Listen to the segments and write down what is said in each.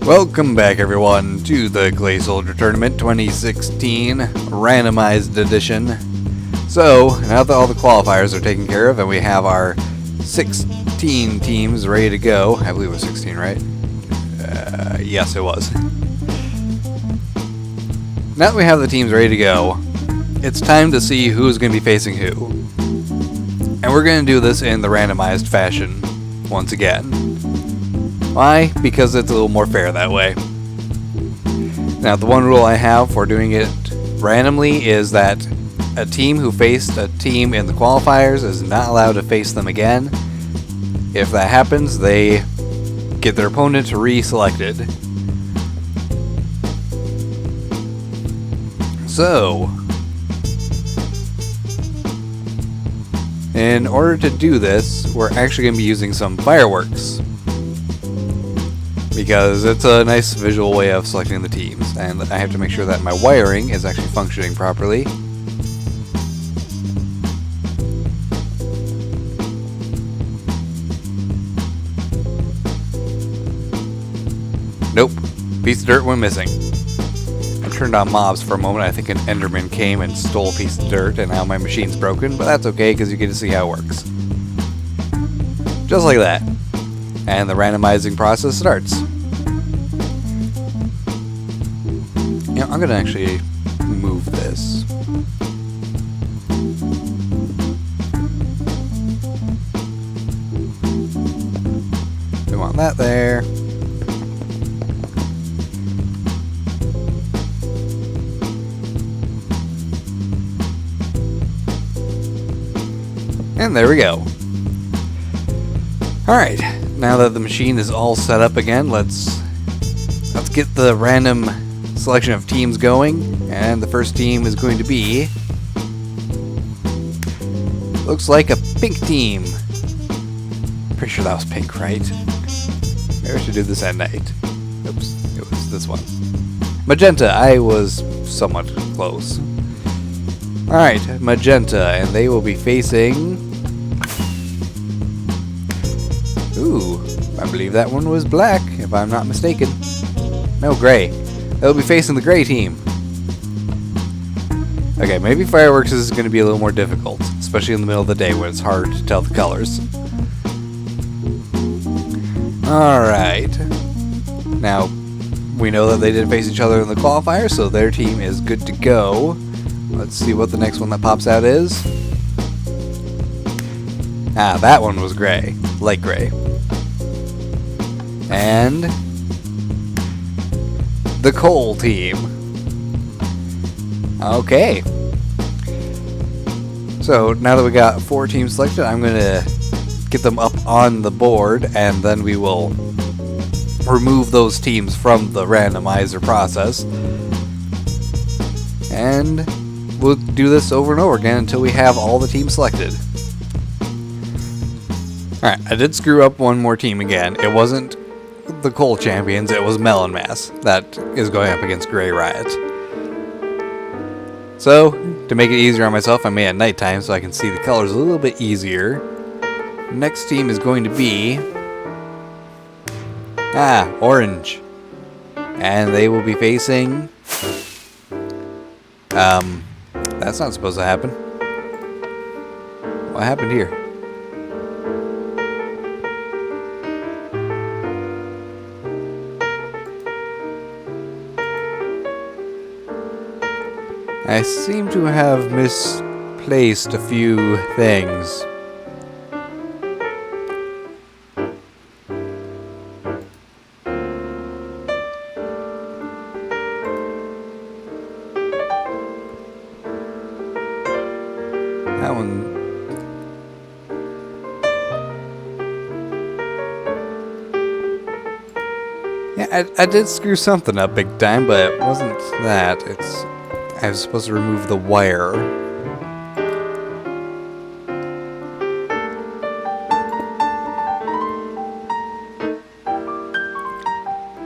Welcome back, everyone, to the Clay Soldier Tournament 2016 Randomized Edition. So, now that all the qualifiers are taken care of and we have our 16 teams ready to go, I believe it was 16, right? Yes, it was. Now that we have the teams ready to go, it's time to see who's going to be facing who. And we're going to do this in the randomized fashion once again. Why? Because it's a little more fair that way. Now, the one rule I have for doing it randomly is that a team who faced a team in the qualifiers is not allowed to face them again. If that happens, they get their opponent re-selected. So, in order to do this, we're actually going to be using some fireworks, because it's a nice visual way of selecting the teams, and I have to make sure that my wiring is actually functioning properly. Nope, piece of dirt went missing. I turned on mobs for a moment. I think an Enderman came and stole a piece of dirt, and now my machine's broken, but that's okay because you get to see how it works. Just like that. And the randomizing process starts. You know, I'm going to actually move this. We want that there. And there we go. Alright, now that the machine is all set up again, let's get the random selection of teams going. And the first team is going to be, looks like a pink team. Pretty sure that was pink, right? Maybe I should do this at night. Oops, it was this one. Magenta, I was somewhat close. Alright, Magenta, and they will be facing... Ooh, I believe that one was black, if I'm not mistaken. No, gray. They'll be facing the gray team. Okay, maybe fireworks is going to be a little more difficult, especially in the middle of the day when it's hard to tell the colors. Alright. Now, we know that they didn't face each other in the qualifier, so their team is good to go. Let's see what the next one that pops out is. Ah, that one was gray. Light gray. And the coal team. Okay. So now that we got 4 teams selected, I'm going to get them up on the board, and then we will remove those teams from the randomizer process. And we'll do this over and over again until we have all the teams selected. Alright, I did screw up one more team again. It wasn't the Coal Champions, it was Melon Mass that is going up against Gray Riot. So, to make it easier on myself, I made it at nighttime so I can see the colors a little bit easier. Next team is going to be... Orange. And they will be facing... That's not supposed to happen. What happened here? I seem to have misplaced a few things. That one... Yeah, I did screw something up big time, but it wasn't that. I was supposed to remove the wire.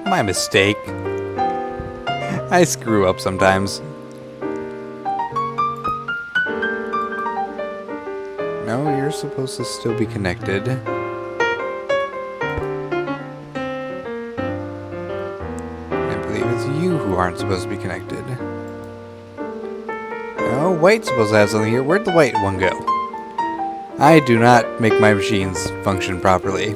My mistake. I screw up sometimes. No, you're supposed to still be connected. believe it's you who aren't supposed to be connected. Oh, white's supposed to have something here. Where'd the white one go? I do not make my machines function properly.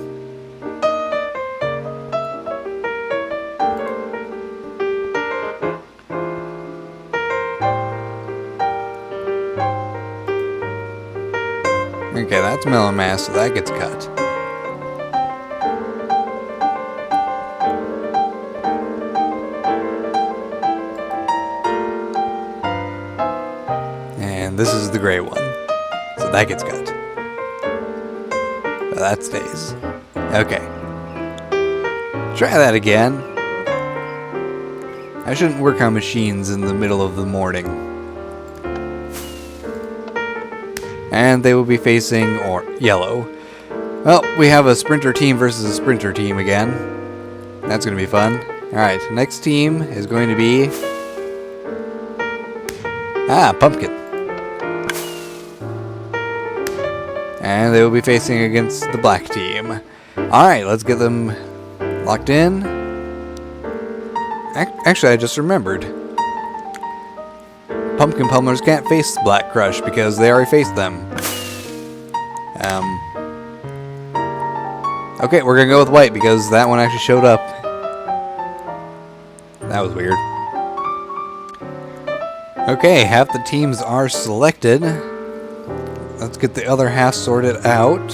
Okay, that's melon mass, so that gets cut. And this is the gray one, so that gets cut. But that stays. Okay. Try that again. I shouldn't work on machines in the middle of the morning. And they will be facing yellow. Well, we have a sprinter team versus a sprinter team again. That's going to be fun. Alright, next team is going to be... pumpkin. And they will be facing against the black team. Alright, let's get them locked in. Actually, I just remembered. Pumpkin pummelers can't face Black Crush because they already faced them. Okay, we're gonna go with white because that one actually showed up. That was weird. Okay, half the teams are selected. Let's get the other half sorted out.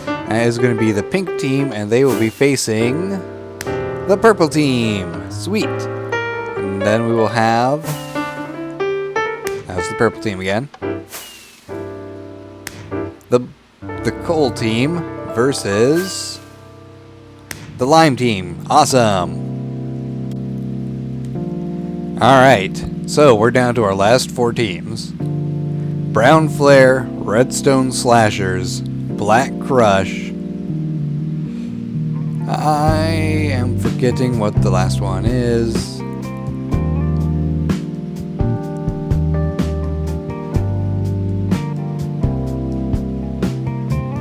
That is going to be the pink team, and they will be facing the purple team. Sweet. And then we will have... That's the purple team again. The coal team versus the lime team. Awesome. Alright, so we're down to our last 4 teams. Brown Flare, Redstone Slashers, Black Crush. I am forgetting what the last one is.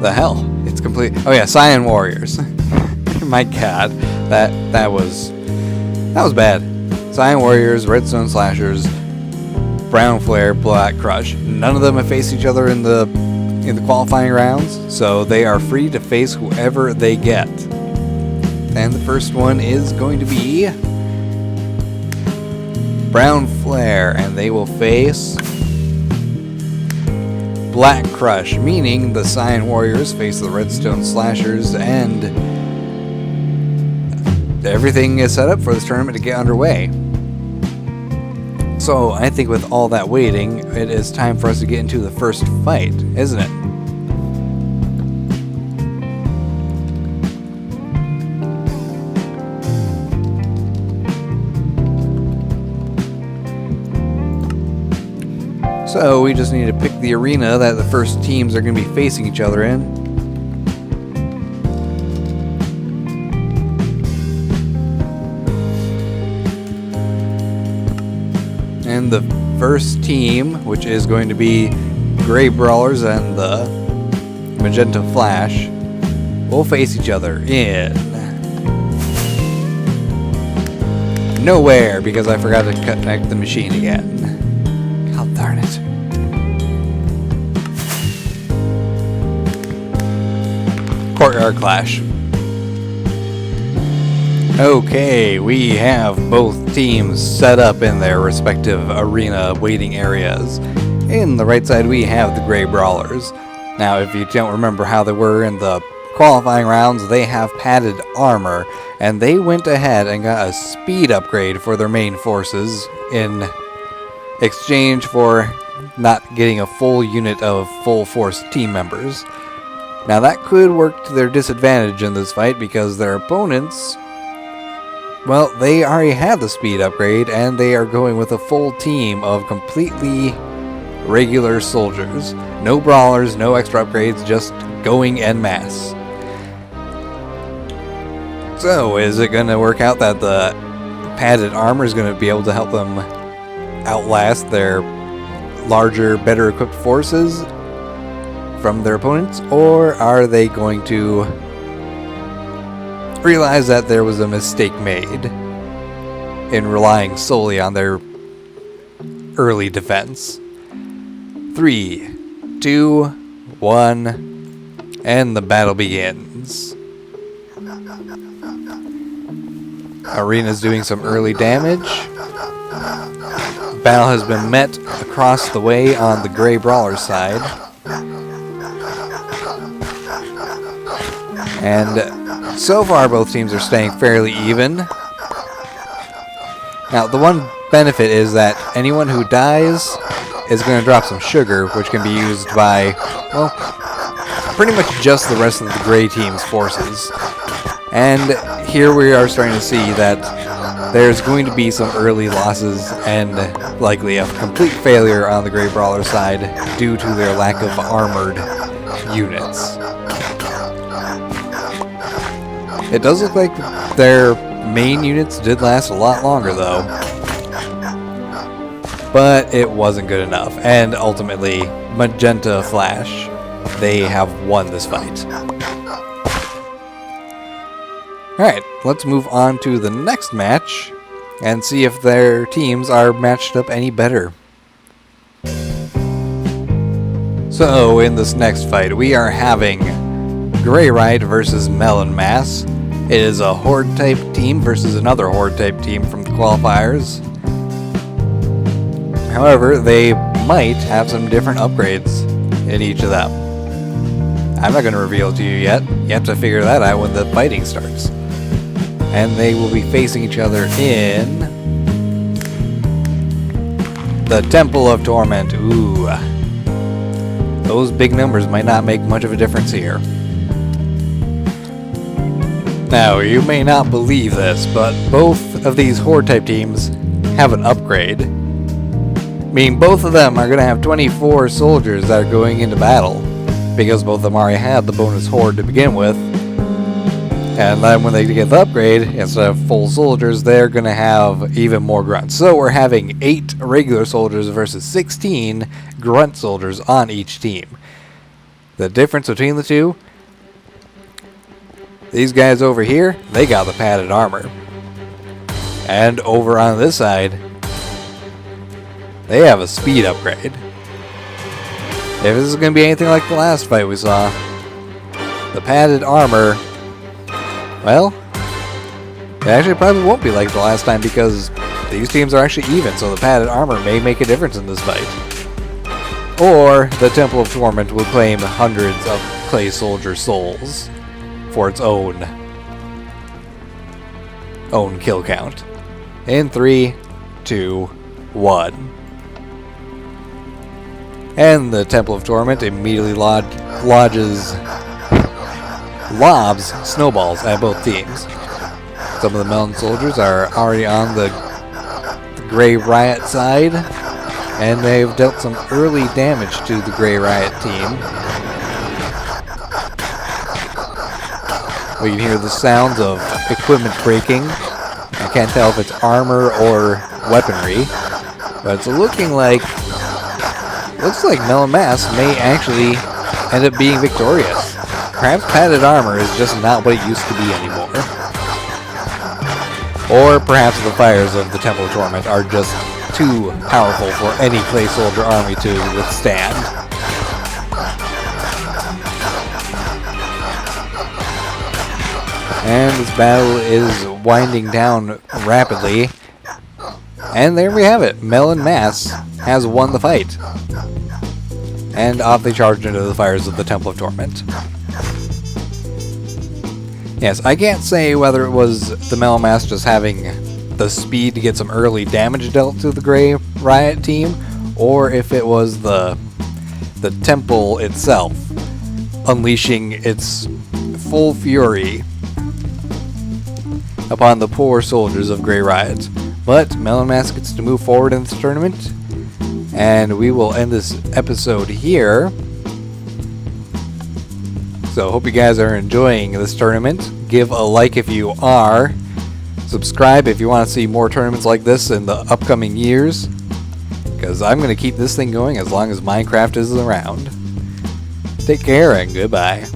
The hell? It's complete. Oh yeah, Cyan Warriors. My god, that was bad. Cyan Warriors, Redstone Slashers, Brown Flare, Black Crush. None of them have faced each other in the qualifying rounds, so they are free to face whoever they get. And the first one is going to be Brown Flare, and they will face Black Crush, meaning the Cyan Warriors face the Redstone Slashers, and everything is set up for this tournament to get underway. So I think with all that waiting, it is time for us to get into the first fight, isn't it? So we just need to pick the arena that the first teams are going to be facing each other in. And the first team, which is going to be Gray Brawlers and the Magenta Flash, will face each other in nowhere because I forgot to connect the machine again. God darn it. Courtyard Clash. Okay, we have both teams set up in their respective arena waiting areas. In the right side, we have the Gray Brawlers. Now, if you don't remember how they were in the qualifying rounds, they have padded armor, and they went ahead and got a speed upgrade for their main forces in exchange for not getting a full unit of full force team members. Now, that could work to their disadvantage in this fight because their opponents... well, they already have the speed upgrade, and they are going with a full team of completely regular soldiers. No brawlers, no extra upgrades, just going en masse. So, is it going to work out that the padded armor is going to be able to help them outlast their larger, better equipped forces from their opponents? Or are they going to... realized that there was a mistake made in relying solely on their early defense. 3, 2, 1, and the battle begins. Arena's doing some early damage. Battle has been met across the way on the Gray Brawler side. And so far both teams are staying fairly even. Now the one benefit is that anyone who dies is going to drop some sugar, which can be used by, well, pretty much just the rest of the Gray team's forces. And here we are starting to see that there's going to be some early losses and likely a complete failure on the Gray Brawler side due to their lack of armored units. It does look like their main units did last a lot longer though, but it wasn't good enough, and ultimately Magenta Flash, they have won this fight. Alright, let's move on to the next match and see if their teams are matched up any better. So, in this next fight, we are having Gray Riot versus Melon Mass. It is a Horde type team versus another Horde type team from the qualifiers. However, they might have some different upgrades in each of them. I'm not going to reveal it to you yet. You have to figure that out when the fighting starts. And they will be facing each other in the Temple of Torment. Ooh. Those big numbers might not make much of a difference here. Now, you may not believe this, but both of these Horde-type teams have an upgrade. Meaning both of them are going to have 24 soldiers that are going into battle, because both of them already had the bonus Horde to begin with. And then when they get the upgrade, instead of full soldiers, they're going to have even more grunts. So we're having 8 regular soldiers versus 16 grunt soldiers on each team. The difference between the two, these guys over here, they got the padded armor. And over on this side, they have a speed upgrade. If this is going to be anything like the last fight we saw, the padded armor, well, it actually probably won't be like the last time because these teams are actually even, so the padded armor may make a difference in this fight. Or the Temple of Torment will claim hundreds of clay soldier souls for its own kill count. In 3, 2, 1. And the Temple of Torment immediately lobs snowballs at both teams. Some of the Melon soldiers are already on the Gray Riot side, and they've dealt some early damage to the Gray Riot team. We can hear the sounds of equipment breaking. I can't tell if it's armor or weaponry, but it's looks like Melon Mass may actually end up being victorious. Perhaps padded armor is just not what it used to be anymore. Or perhaps the fires of the Temple of Torment are just too powerful for any clay soldier army to withstand. And this battle is winding down rapidly. And there we have it. Melon Mass has won the fight. And off they charged into the fires of the Temple of Torment. Yes, I can't say whether it was the Melon Mass just having the speed to get some early damage dealt to the Gray Riot team, or if it was the temple itself unleashing its full fury upon the poor soldiers of Gray Riot. But Melon Mass gets to move forward in this tournament, and we will end this episode here. So hope you guys are enjoying this tournament. Give a like if you are. Subscribe if you want to see more tournaments like this in the upcoming years, because I'm going to keep this thing going as long as Minecraft is around. Take care and goodbye.